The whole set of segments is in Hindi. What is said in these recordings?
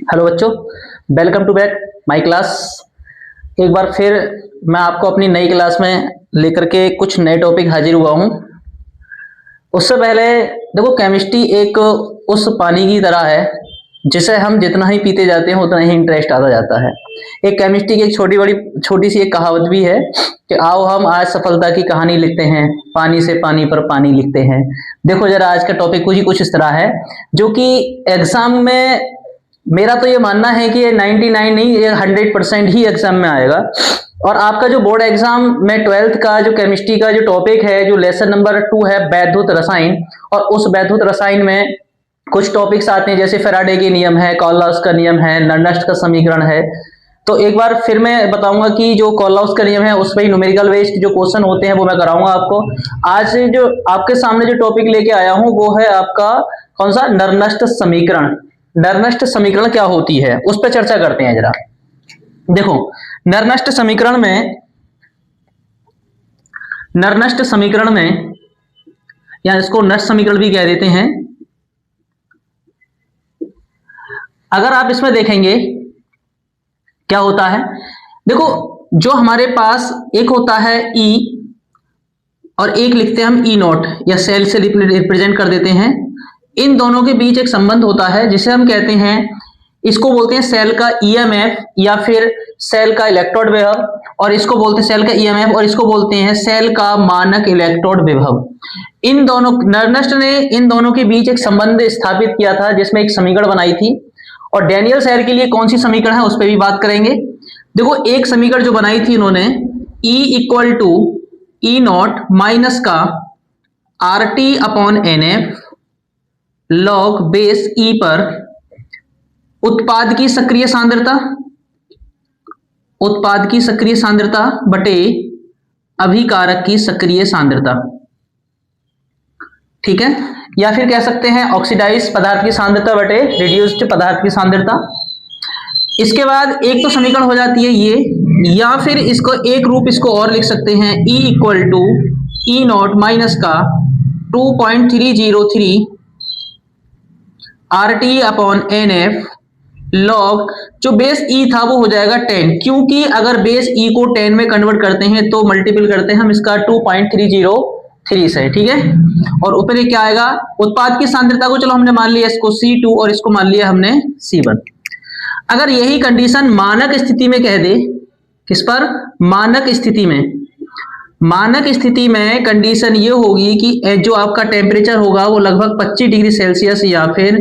हेलो बच्चों, welcome to back my class. एक बार फिर मैं आपको अपनी नई क्लास में लेकर के कुछ नए टॉपिक हाजिर हुआ हूँ। उससे पहले देखो, केमिस्ट्री एक उस पानी की तरह है जिसे हम जितना ही पीते जाते हैं उतना ही इंटरेस्ट आता जाता है। एक केमिस्ट्री की एक छोटी सी एक कहावत भी है कि आओ हम आज सफलता की कहानी लिखते हैं, पानी से पानी पर पानी लिखते हैं। देखो जरा, आज का टॉपिक कुछ इस तरह है जो कि एग्जाम में, मेरा तो ये मानना है कि ये 99 नहीं, ये 100% ही एग्जाम में आएगा। और आपका जो बोर्ड एग्जाम में 12th का जो केमिस्ट्री का जो टॉपिक है, जो लेसन नंबर 2 है वैद्युत रसायन, और उस वैद्युत रसायन में कुछ टॉपिक्स आते हैं जैसे फैराडे के नियम है, कोलॉस का नियम है, नर्नस्ट का समीकरण है। तो एक बार फिर मैं बताऊंगा कि जो कोलॉस का नियम है उस पर न्यूमेरिकल बेस्ड जो क्वेश्चन होते हैं वो मैं कराऊंगा आपको। आज जो आपके सामने जो टॉपिक लेके आया हूं वो है आपका कौन सा, नर्नस्ट समीकरण। नर्नस्ट समीकरण क्या होती है उस पर चर्चा करते हैं जरा। देखो, नर्नस्ट समीकरण में या इसको नष्ट समीकरण भी कह देते हैं। अगर आप इसमें देखेंगे क्या होता है, देखो जो हमारे पास एक होता है E और एक लिखते हैं हम E नॉट या सेल से रिप्रेजेंट कर देते हैं। इन दोनों के बीच एक संबंध होता है जिसे हम कहते हैं, इसको बोलते हैं सेल का ईएमएफ या फिर सेल का इलेक्ट्रोड विभव, और इसको बोलते हैं सेल का ईएमएफ और इसको बोलते हैं सेल का मानक इलेक्ट्रोड विभव। इन दोनों, नर्नस्ट ने इन दोनों के बीच एक संबंध स्थापित किया था जिसमें एक समीकरण बनाई थी। और डैनियल सेल के लिए कौन सी समीकरण है उस पर भी बात करेंगे। देखो, एक समीकरण जो बनाई थी इन्होंने, E equal to E naught minus का RT upon NF log base E पर उत्पाद की सक्रिय सांद्रता बटे अभिकारक की सक्रिय सांद्रता, ठीक है। या फिर कह सकते हैं ऑक्सीडाइज पदार्थ की सांद्रता बटे रिड्यूस्ड पदार्थ की सांद्रता। इसके बाद एक तो समीकरण हो जाती है ये, या फिर इसको एक रूप इसको और लिख सकते हैं, E equal to E naught minus का 2.303 RT अपॉन NF लॉग, जो बेस E था वो हो जाएगा 10, क्योंकि अगर बेस E को 10 में कन्वर्ट करते हैं तो मल्टीपल करते हैं हम इसका 2.303 से, ठीक है। और ऊपर ये क्या आएगा, उत्पाद की सांद्रता को चलो हमने मान लिया इसको C2 और इसको मान लिया हमने C1। अगर यही कंडीशन मानक स्थिति में कह दे, किस पर, मानक स्थिति में कंडीशन ये होगी कि जो आपका टेम्परेचर होगा वो लगभग 25 डिग्री सेल्सियस या फिर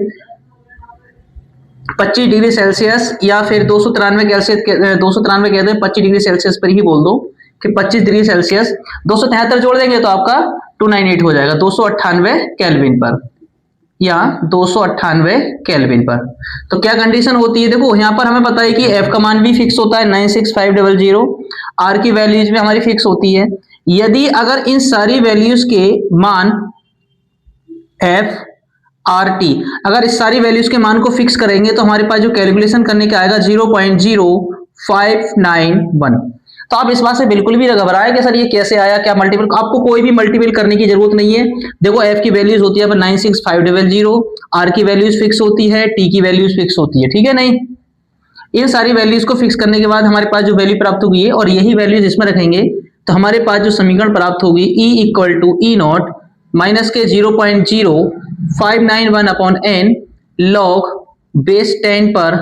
25 डिग्री सेल्सियस या फिर 293 कह दे, 25 डिग्री सेल्सियस पर ही बोल दो कि 25 डिग्री सेल्सियस, 273 जोड़ देंगे तो आपका 298 हो जाएगा, 298 केल्विन पर या 298 केल्विन पर। तो क्या कंडीशन होती है, देखो यहां पर हमें पता है कि F का मान भी फिक्स होता है 96500, R की वैल्यूज में हमारी फिक्स होती है। यदि अगर इन सारी वैल्यूज के मान F RT, अगर इस सारी वैल्यूज के मान को फिक्स करेंगे तो हमारे पास जो कैलकुलेशन करने का आएगा 0.0591। तो आप इस बात से बिल्कुल भी घबराए कि सर ये कैसे आया, क्या मल्टीपल, आपको कोई भी मल्टीपल करने की जरूरत नहीं है। देखो F की वैल्यूज होती है 96500, R की वैल्यूज फिक्स होती है, T की वैल्यूज फिक्स होती है, ठीक है। नहीं, इन सारी वैल्यूज को फिक्स करने के बाद हमारे पास जो वैल्यू प्राप्त होगी है, और यही वैल्यूज इसमें रखेंगे तो हमारे पास जो समीकरण प्राप्त होगी E equal to E naught minus के 0.0591 अपॉन N लॉग बेस 10 पर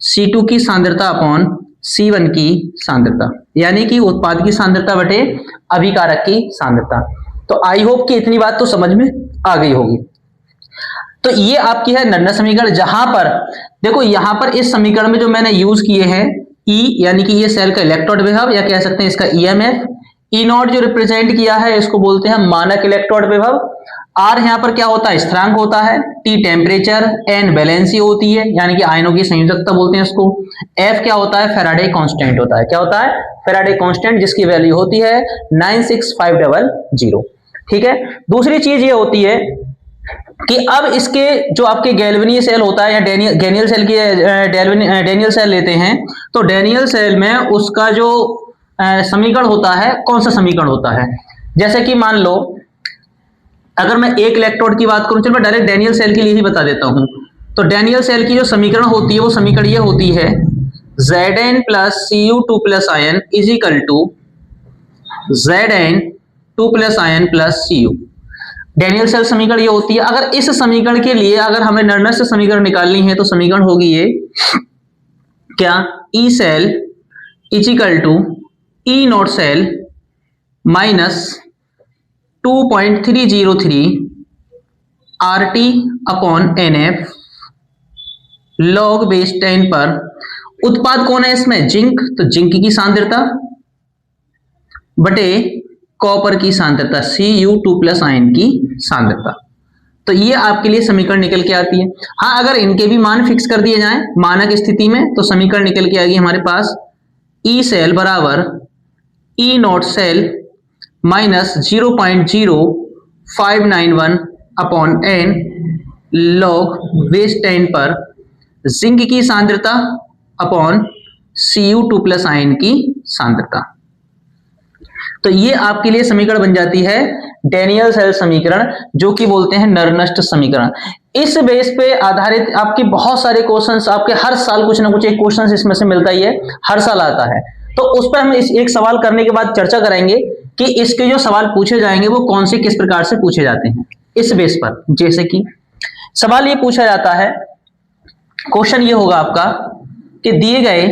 C2 की सांद्रता अपॉन C1 की सांद्रता, यानी कि उत्पाद की सांद्रता बटे अभिकारक की सांद्रता। तो आई होप कि इतनी बात तो समझ में आ गई होगी। तो ये आपकी है नर्नस्ट समीकरण, जहां पर देखो यहां पर इस समीकरण में जो मैंने यूज किए हैं E, यानी कि ये सेल का इलेक्ट्रोड विभव या कह सकते हैं इसका EMF, E नॉट जो रिप्रेजेंट किया है इसको बोलते हैं मानक इलेक्ट्रोड विभव, R यहाँ पर क्या होता है, स्थिरांक होता है, T टेम्परेचर, N वैलेंसी होती है यानी कि आयनों की संयोजकता बोलते हैं उसको, F क्या होता है, फैराडे कांस्टेंट होता है। क्या होता है, फैराडे कांस्टेंट, जिसकी वैल्यू होती है 96500, ठीक है। दूसरी चीज ये होती है कि अब इसके जो आपके गैल्वेनीय सेल होता है या डैनियल सेल की डैनियल सेल लेते हैं, तो डैनियल सेल में उसका जो समीकरण होता है, कौन सा समीकरण होता है, जैसे कि मान लो अगर मैं एक इलेक्ट्रोड की बात करूं, चलो मैं डायरेक्ट डैनियल सेल के लिए ही बता देता हूं। तो डैनियल सेल की जो समीकरण होती है वो समीकरण ये होती है Zn plus Cu2 plus ion is equal to Zn2 plus ion plus Cu। Daniel cell समीकरण ये होती है। अगर इस समीकरण के लिए अगर हमें नर्नस्ट समीकरण निकालनी है तो समीकरण होगी ये क्या, E cell is equal to E naught cell minus 2.303 RT upon NF log base 10 पर उत्पाद कौन है इसमें, जिंक, तो जिंक की सांद्रता बटे कॉपर की सांद्रता Cu2 प्लस आयन की सांद्रता। तो ये आपके लिए समीकरण निकल के आती है। हाँ, अगर इनके भी मान फिक्स कर दिए जाएं मानक स्थिति में तो समीकरण निकल के आएगी हमारे पास ई सेल बराबर E naught cell minus 0.0591 upon n log base 10 पर जिंक की सांद्रता अपॉन Cu2 प्लस आयन की सांद्रता। तो ये आपके लिए समीकरण बन जाती है डैनियल सेल समीकरण, जो कि बोलते हैं नर्नस्ट समीकरण। इस बेस पे आधारित आपके बहुत सारे क्वेश्चंस, आपके हर साल कुछ ना कुछ एक क्वेश्चन इसमें से मिलता ही है, हर साल आता है। तो उस पर हम इस एक सवाल करने के बाद चर्चा करेंगे कि इसके जो सवाल पूछे जाएंगे वो कौन से किस प्रकार से पूछे जाते हैं इस बेस पर। जैसे कि सवाल ये पूछा जाता है, क्वेश्चन ये होगा आपका कि दिए गए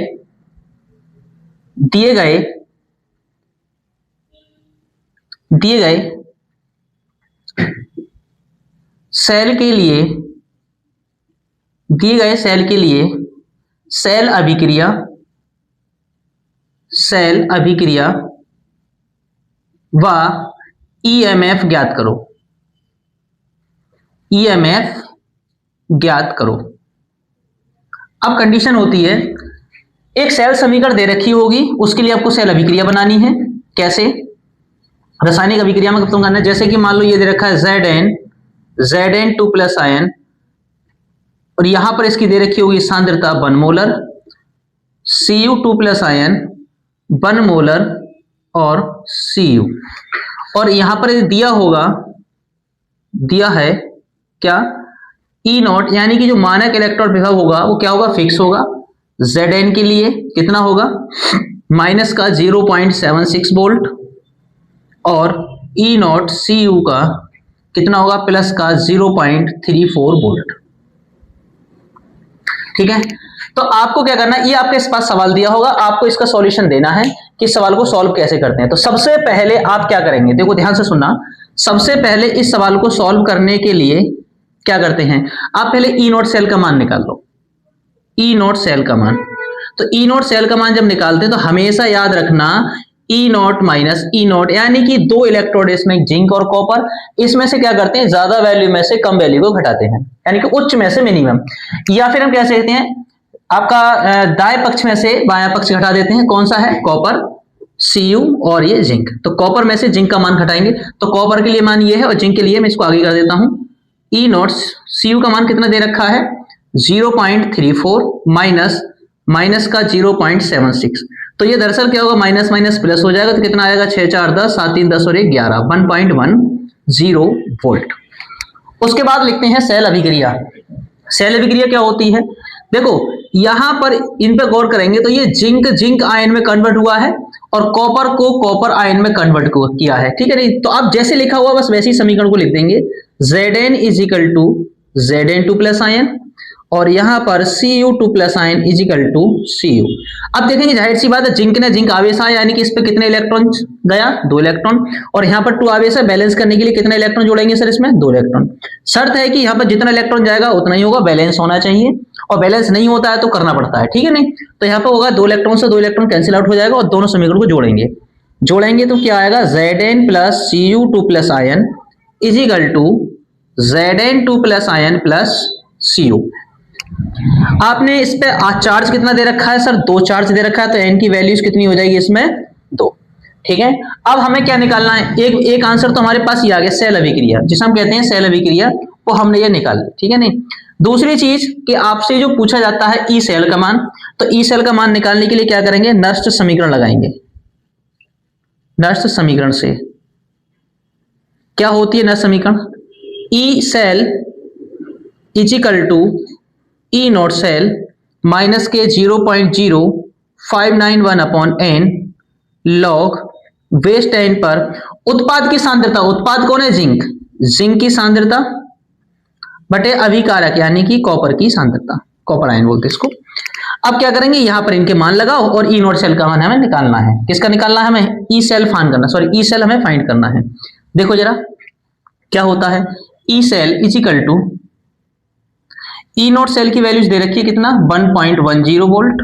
सेल के लिए सेल अभिक्रिया व ईएमएफ ज्ञात करो। अब कंडीशन होती है, एक सेल समीकरण दे रखी होगी, उसके लिए आपको सेल अभिक्रिया बनानी है। कैसे, रासायनिक अभिक्रिया में तुम करना है, जैसे कि मान लो ये दे रखा है Zn2 प्लस आयन और यहां पर इसकी दे रखी होगी सांद्रता 1 molar, Cu2 plus ion 1 molar और Cu, और यहां पर दिया है क्या, ई नॉट, यानी कि जो मानक इलेक्ट्रॉन विभव होगा वो क्या होगा, फिक्स होगा। Zn के लिए कितना होगा, माइनस का 0.76 वोल्ट और ई नॉट Cu का कितना होगा, प्लस का 0.34 वोल्ट। ठीक है, तो आपको क्या करना है, ये आपके पास सवाल दिया होगा, आपको इसका सॉल्यूशन देना है कि सवाल को सॉल्व कैसे करते हैं। तो सबसे पहले आप क्या करेंगे, देखो ध्यान से सुनना, सबसे पहले इस सवाल को सॉल्व करने के लिए क्या करते हैं, आप पहले ई नॉट सेल का मान निकाल लो। ई नॉट सेल का मान, तो ई नॉट सेल का मान जब निकालते हैं तो हमेशा याद रखना ई नॉट माइनस ई नॉट, यानी कि 2 इलेक्ट्रोड इसमें जिंक और कॉपर, इसमें से क्या करते हैं, ज्यादा वैल्यू में से कम वैल्यू को घटाते हैं, यानी कि उच्च में से मिनिमम, या फिर हम क्या कहते हैं, आपका दाएं पक्ष में से बायां पक्ष घटा देते हैं। कौन सा है, कॉपर, Cu और ये जिंक, तो कॉपर में से जिंक का मान घटाएंगे, तो कॉपर के लिए मान ये है और जिंक के लिए मैं इसको आगे कर देता हूं। ई नॉट Cu का मान कितना दे रखा है, 0.34 माइनस का 0.76, तो ये दरअसल क्या होगा, माइनस माइनस प्लस हो जाएगा, तो कितना आएगा, 6 4 10 7 3 10 और 1 11, 1.10 वोल्ट। उसके बाद लिखते हैं सेल अभिक्रिया। सेल अभिक्रिया क्या होती है, देखो यहां पर इन पे गौर करेंगे तो ये जिंक आयन में कन्वर्ट हुआ है और कॉपर को कॉपर आयन में कन्वर्ट किया है। ठीक है, नहीं तो आप जैसे लिखा हुआ बस वैसे ही समीकरण को लिख देंगे, Zn is equal to Zn2 plus ion और यहां पर Cu2 plus ion is equal to Cu। अब देखेंगे जाहिर सी बात है, जिंक ने जिंक आवेश आया, यानी कि इस पे कितने इलेक्ट्रॉन गया, 2 इलेक्ट्रॉन, और यहाँ पर 2 आवेश है, बैलेंस करने के लिए कितने इलेक्ट्रॉन जोड़ेंगे सर, इसमें 2 इलेक्ट्रॉन। शर्त है कि यहाँ पर जितना इलेक्ट्रॉन जाएगा उतना ही होगा, बैलेंस होना चाहिए, और बैलेंस नहीं होता है तो करना पड़ता है। ठीक है, नहीं तो यहाँ पर होगा 2 इलेक्ट्रॉन से 2 इलेक्ट्रॉन कैंसिल आउट हो जाएगा और दोनों समीकरण को जोड़ेंगे तो क्या आएगा, Zn plus Cu2 plus ion is equal to Zn2 plus ion plus Cu। आपने इस पे चार्ज कितना दे रखा है सर, 2 चार्ज दे रखा है, तो n की वैल्यूज कितनी हो जाएगी इसमें, 2। ठीक है, अब हमें क्या निकालना है, एक आंसर तो हमारे पास ये आ गया, सेल अभिक्रिया, जिसे हम कहते हैं सेल अभिक्रिया, वो हमने ये निकाल ली। ठीक है, नहीं दूसरी चीज कि आपसे जो पूछा जाता है ई सेल का मान, तो ई सेल का मान निकालने के लिए क्या करेंगे, नर्स्ट समीकरण लगाएंगे। नर्स्ट समीकरण से क्या होती है नर्स्ट समीकरण, E cell is equal to E naught cell minus के 0.0591 अपॉन एन लॉग वेस्ट एन पर उत्पाद की सांद्रता, उत्पाद कौन है? जिंक, जिंक की सांद्रता बटे अभिकारक यानी कि कॉपर की सांद्रता, कॉपर आयन बोलते इसको। अब क्या करेंगे, यहां पर इनके मान लगाओ और ई नॉट सेल का मान हमें निकालना है। किसका निकालना है? हमें ई सेल फाइंड करना, सॉरी ई सेल हमें फाइंड करना है। देखो जरा क्या होता है, E cell is equal to E naught cell की वैल्यूज दे रखी है कितना 1.10 volt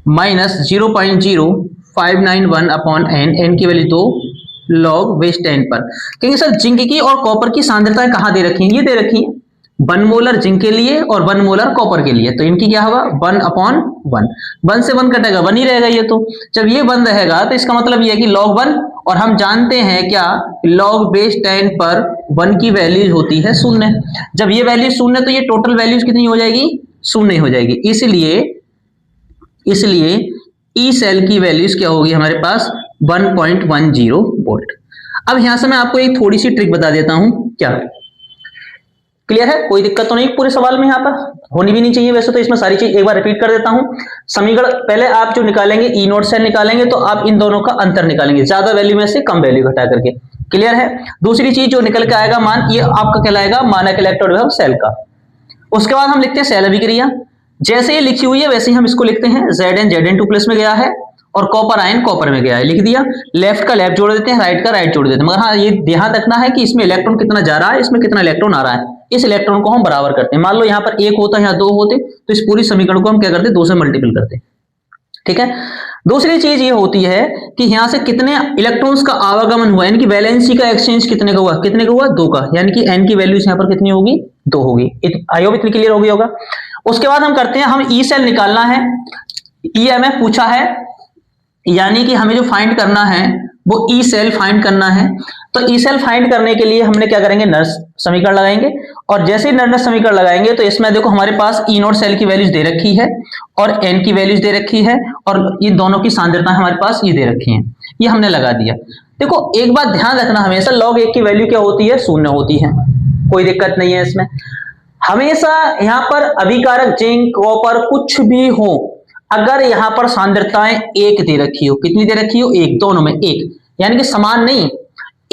minus 0.0591 upon n, n की वैल्यू 2 लॉग वेस्ट एन पर। क्योंकि सर जिंक की और कॉपर की सांद्रताएं कहां दे रखी हैं? ये दे रखी है 1 मोलर जिंक के लिए और 1 मोलर कॉपर के लिए, तो इनकी क्या होगा 1/1, 1 से 1 कटेगा 1 ही रहेगा ये। तो जब ये 1 रहेगा तो इसका मतलब ये है कि log 1, और हम जानते हैं क्या log बेस 10 पर 1 की वैल्यूज होती है 0। जब ये वैल्यू 0 तो ये टोटल वैल्यूज कितनी हो जाएगी? 0 हो जाएगी। इसलिए ई सेल की वैल्यूज क्या होगी हमारे पास 1.10 वोल्ट। अब यहां से मैं आपको एक थोड़ी सी ट्रिक बता देता हूं, क्या क्लियर है? कोई दिक्कत तो नहीं पूरे सवाल में, यहाँ पर होनी भी नहीं चाहिए वैसे तो। इसमें सारी चीज एक बार रिपीट कर देता हूं। समीकरण पहले आप जो निकालेंगे ई नॉट सेल निकालेंगे तो आप इन दोनों का अंतर निकालेंगे, ज्यादा वैल्यू में से कम वैल्यू घटा करके, क्लियर है? दूसरी चीज जो निकल के आएगा मान, ये आपका कहलाएगा मानक इलेक्ट्रोड विभव सेल का। उसके बाद हम लिखते हैं सेल अभिक्रिया, जैसे ये लिखी हुई है वैसे ही हम इसको लिखते हैं। Zn2 प्लस में गया है और कॉपर आयन कॉपर में गया है, लिख दिया। लेफ्ट का लेफ्ट जोड़ देते हैं, राइट का राइट जोड़ देते हैं। मगर हाँ ये ध्यान रखना है कि इसमें इलेक्ट्रॉन कितना जा रहा है, इसमें कितना इलेक्ट्रॉन आ रहा है, इस इलेक्ट्रॉन को हम बराबर करते हैं। मान लो यहाँ पर 1 होता, यहाँ 2 होते, तो इस पूरी समीकरण को हम क्या करते हैं 2 से मल्टीपल करते हैं, ठीक है। दूसरी चीज ये होती है कि यहां से कितने इलेक्ट्रॉन्स का आवागमन हुआ, यानी कि वैलेंसी का एक्सचेंज कितने का हुआ, कितने का हुआ 2 का, यानी कि n की वैल्यूज यहाँ पर कितनी होगी 2 होगी। आई होप इतनी क्लियर हो गई होगा। उसके बाद हम करते हैं, हम ई सेल निकालना है, ई हमें पूछा है, यानी कि हमें जो फाइंड करना है वो ई सेल फाइंड करना है। तो ई सेल फाइंड करने के लिए हमने क्या करेंगे, नर्स समीकरण लगाएंगे, और जैसे ही नर्स समीकरण लगाएंगे तो इसमें देखो हमारे पास ई नॉट सेल की वैल्यूज दे रखी है और एन की वैल्यूज दे रखी है, और ये दोनों की सांद्रता हमारे पास ये दे रखी है, ये हमने लगा दिया। देखो एक बात ध्यान रखना, हमेशा log 1 की वैल्यू क्या होती है 0 होती है, कोई दिक्कत नहीं है इसमें। हमेशा यहाँ पर अभिकारक जिंक कॉपर कुछ भी हो, अगर यहाँ पर सांद्रताएं 1 दे रखी हो, कितनी दे रखी हो 1, दोनों में 1, यानी कि समान नहीं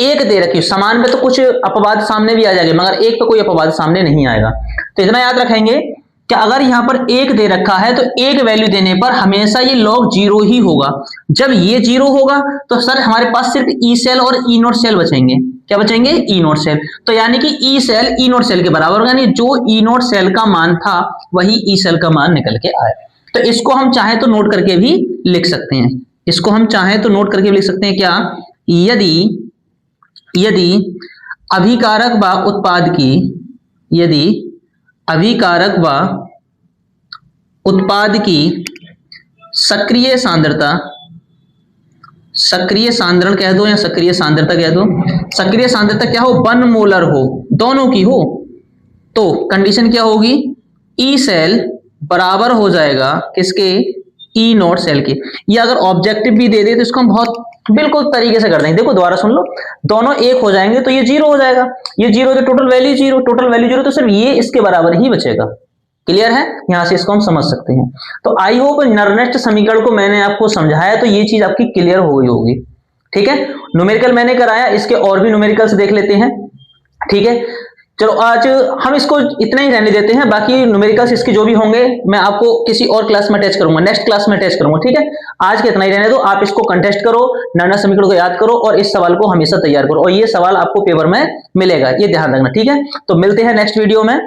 1 दे रखी हो। समान पे तो कुछ अपवाद सामने भी आ जाएंगे, मगर 1 पे कोई अपवाद सामने नहीं आएगा। तो इतना याद रखेंगे कि अगर यहाँ पर 1 दे रखा है तो 1 वैल्यू देने पर हमेशा ये log 0 ही होगा। जब ये 0 होगा तो सर हमारे पास सिर्फ ई सेल और ई नॉट सेल बचेंगे। क्या बचेंगे? E naught cell. तो यानी कि E cell E naught cell के बराबर होगा, यानी जो ई नॉट सेल का मान था वही ई सेल का मान निकल के आया। तो इसको हम चाहे तो नोट करके भी लिख सकते हैं, इसको हम चाहे तो नोट करके भी लिख सकते हैं। क्या? यदि अभिकारक व उत्पाद की, यदि अभिकारक व उत्पाद की सक्रिय सांद्रता, सक्रिय सांद्रण कह दो या सक्रिय सांद्रता कह दो, सक्रिय सांद्रता क्या हो 1 मोलर हो, दोनों की हो, तो कंडीशन क्या होगी ई सेल बराबर हो जाएगा किसके? ई नॉट सेल के। ये अगर ऑब्जेक्टिव भी दे दे तो इसको हम बहुत बिल्कुल तरीके से कर देंगे। देखो दोबारा सुन लो, दोनों 1 हो जाएंगे तो ये 0 हो जाएगा, ये 0 तो टोटल वैल्यू 0, टोटल वैल्यू 0 तो सिर्फ ये इसके बराबर ही बचेगा। क्लियर है? यहां से इसको हम समझ सकते हैं। तो आई होप नेक्स्ट समीकरण को मैंने आपको समझाया तो ये चीज आपकी क्लियर हो गई होगी, ठीक है। न्यूमेरिकल मैंने कराया, इसके और भी न्यूमेरिकल्स देख लेते हैं, ठीक है। चलो आज हम इसको इतना ही रहने देते हैं, बाकी न्यूमेरिकल्स इसके जो भी होंगे मैं आपको किसी और क्लास में अटैच करूंगा, नेक्स्ट क्लास में अटैच करूंगा, ठीक है। आज के इतना ही रहने दो, आप इसको कंटेस्ट करो, नर्नर समीकरण को याद करो और इस सवाल को हमेशा तैयार करो, और ये सवाल आपको पेपर में मिलेगा, ये ध्यान रखना, ठीक है। तो मिलते हैं नेक्स्ट वीडियो में।